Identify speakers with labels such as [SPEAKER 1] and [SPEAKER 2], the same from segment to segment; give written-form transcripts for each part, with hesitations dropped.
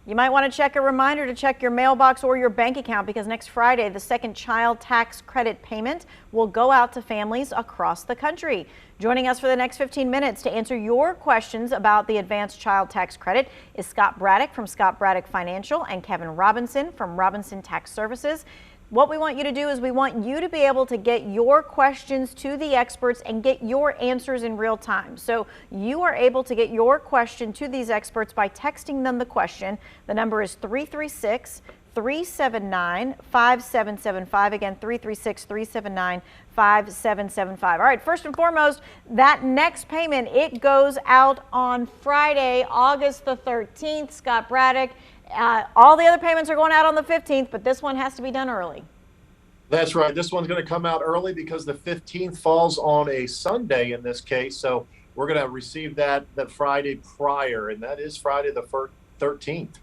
[SPEAKER 1] You might want to check a reminder to check your mailbox or your bank account, because next Friday, the second child tax credit payment will go out to families across the country. Joining us for the next 15 minutes to answer your questions about the advanced child tax credit is Scott Braddock from Scott Braddock Financial and Kevin Robinson from Robinson Tax Services. What we want you to do is we want you to be able to get your questions to the experts and get your answers in real time. So you are able to get your question to these experts by texting them the question. The number is 336-379-5775. Again, 336-379-5775. All right, first and foremost, that next payment, it goes out on Friday, August the 13th. Scott Braddock. All the other payments are going out on the 15th, but this one has to be done early.
[SPEAKER 2] That's right. This one's going to come out early because the 15th falls on a Sunday in this case. So we're going to receive that Friday prior, and that is Friday the 13th.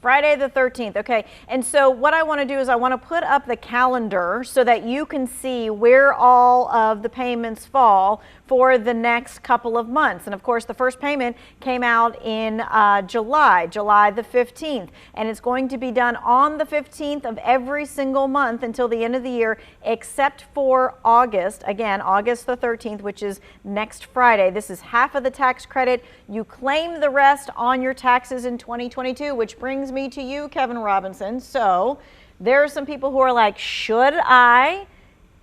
[SPEAKER 1] Friday the 13th. Okay. And so what I want to do is I want to put up the calendar so that you can see where all of the payments fall for the next couple of months. And of course, the first payment came out in July the 15th. And it's going to be done on the 15th of every single month until the end of the year, except for August. Again, August the 13th, which is next Friday. This is half of the tax credit. You claim the rest on your taxes in 2022, which brings me to you, Kevin Robinson. So there are some people who are like, should I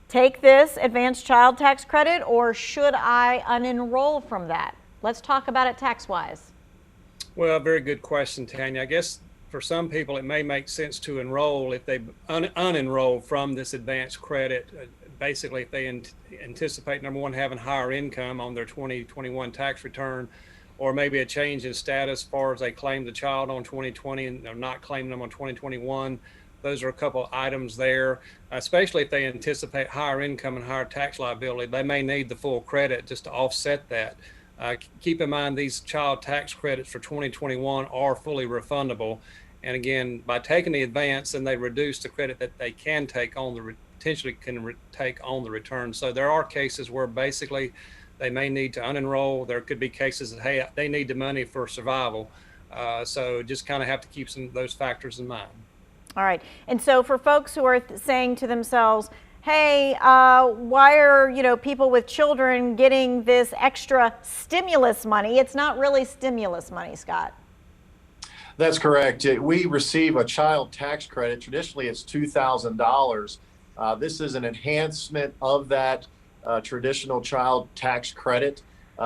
[SPEAKER 1] take this advanced child tax credit or should I unenroll from that? Let's talk about it tax-wise.
[SPEAKER 3] Well, very good question, Tanya. I guess for some people it may make sense to enroll if they unenroll from this advanced credit. Basically, if they anticipate, number one, having higher income on their 2021 tax return, or maybe a change in status as far as they claim the child on 2020 and they're not claiming them on 2021. Those are a couple of items there, especially if they anticipate higher income and higher tax liability. They may need the full credit just to offset that. Keep in mind, these child tax credits for 2021 are fully refundable. And again, by taking the advance, and they reduce the credit that they can take on the potentially can take on the return. So there are cases where basically they may need to unenroll. There could be cases that, hey, they need the money for survival. So just kind of have to keep some of those factors in mind.
[SPEAKER 1] All right. And so for folks who are saying to themselves, hey, why are people with children getting this extra stimulus money? It's not really stimulus money, Scott.
[SPEAKER 2] That's correct. We receive a child tax credit. Traditionally, it's $2,000. This is an enhancement of that traditional child tax credit.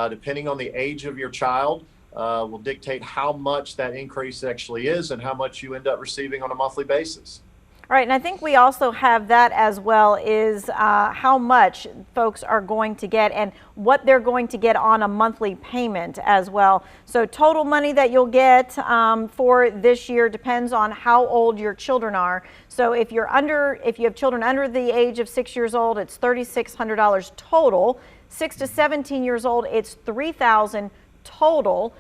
[SPEAKER 2] Depending on the age of your child, will dictate how much that increase actually is and how much you end up receiving on a monthly basis.
[SPEAKER 1] All right, and I think we also have that as well, is how much folks are going to get and what they're going to get on a monthly payment as well. So total money that you'll get for this year depends on how old your children are. So if you have children under the age of 6 years old, it's $3,600 total. 6 to 17 years old, it's $3,000 total.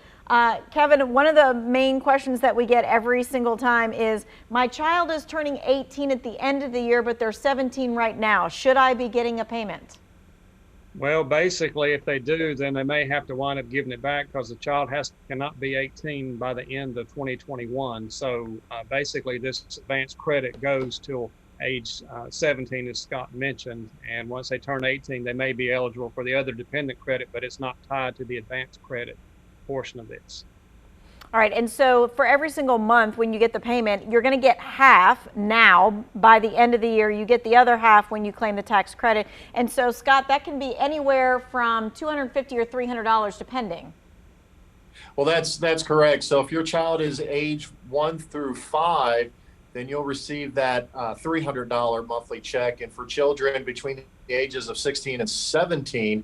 [SPEAKER 1] Kevin, one of the main questions that we get every single time is, my child is turning 18 at the end of the year, but they're 17 right now. Should I be getting a payment?
[SPEAKER 3] Well, basically, if they do, then they may have to wind up giving it back because the child cannot be 18 by the end of 2021. So basically, this advanced credit goes till age 17, as Scott mentioned. And once they turn 18, they may be eligible for the other dependent credit, but it's not tied to the advanced credit portion of this.
[SPEAKER 1] All right, and so for every single month when you get the payment, you're going to get half now. By the end of the year, you get the other half when you claim the tax credit. And so, Scott, that can be anywhere from $250 or $300 depending.
[SPEAKER 2] Well, that's correct. So if your child is age 1 through 5, then you'll receive that $300 monthly check. And for children between the ages of 16 and 17,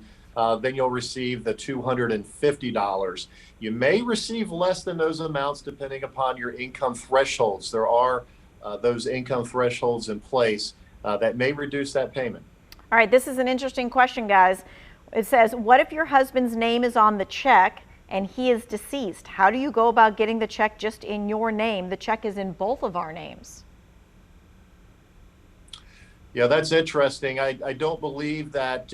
[SPEAKER 2] then you'll receive the $250. You may receive less than those amounts depending upon your income thresholds. There are those income thresholds in place that may reduce that payment.
[SPEAKER 1] All right, this is an interesting question, guys. It says, what if your husband's name is on the check and he is deceased? How do you go about getting the check just in your name? The check is in both of our names.
[SPEAKER 2] Yeah, that's interesting. I don't believe that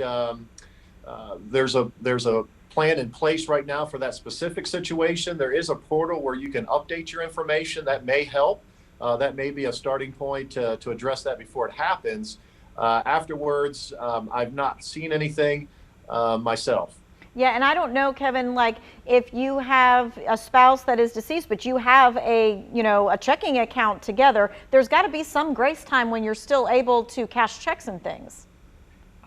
[SPEAKER 2] there's a plan in place right now for that specific situation. There is a portal where you can update your information. That may help. That may be a starting point to address that before it happens. Afterwards, I've not seen anything myself.
[SPEAKER 1] Yeah, and I don't know, Kevin, like if you have a spouse that is deceased, but you have a, a checking account together, there's got to be some grace time when you're still able to cash checks and things.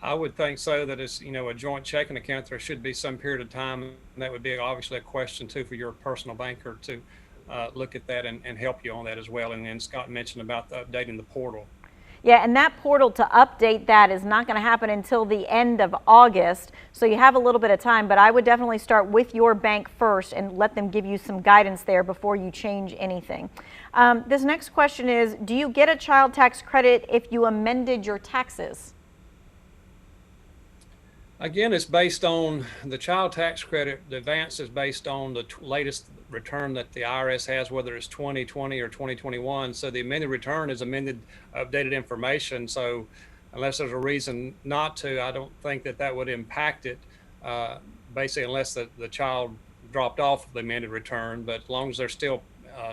[SPEAKER 3] I would think so, that it's, a joint checking account, there should be some period of time. And that would be obviously a question too for your personal banker to look at that and help you on that as well. And then Scott mentioned about updating the portal.
[SPEAKER 1] Yeah, and that portal to update that is not going to happen until the end of August, so you have a little bit of time, but I would definitely start with your bank first and let them give you some guidance there before you change anything. This next question is, do you get a child tax credit if you amended your taxes?
[SPEAKER 3] Again, it's based on the child tax credit. The advance is based on the latest return that the IRS has, whether it's 2020 or 2021. So the amended return is amended, updated information. So unless there's a reason not to, I don't think that would impact it, basically, unless the child dropped off the amended return. But as long as they're still,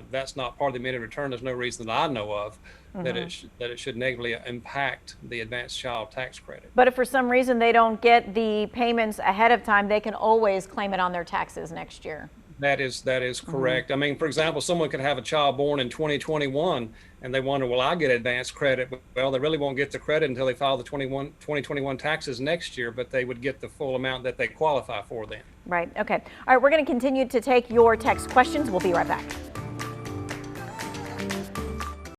[SPEAKER 3] that's not part of the amended return, there's no reason that I know of that it should negatively impact the advanced child tax credit.
[SPEAKER 1] But if for some reason they don't get the payments ahead of time, they can always claim it on their taxes next year.
[SPEAKER 3] That is correct. I mean, for example, someone could have a child born in 2021 and they wonder, will I get advanced credit? Well, they really won't get the credit until they file the 2021 taxes next year, but they would get the full amount that they qualify for then.
[SPEAKER 1] Right. Okay. All right. We're going to continue to take your text questions. We'll be right back.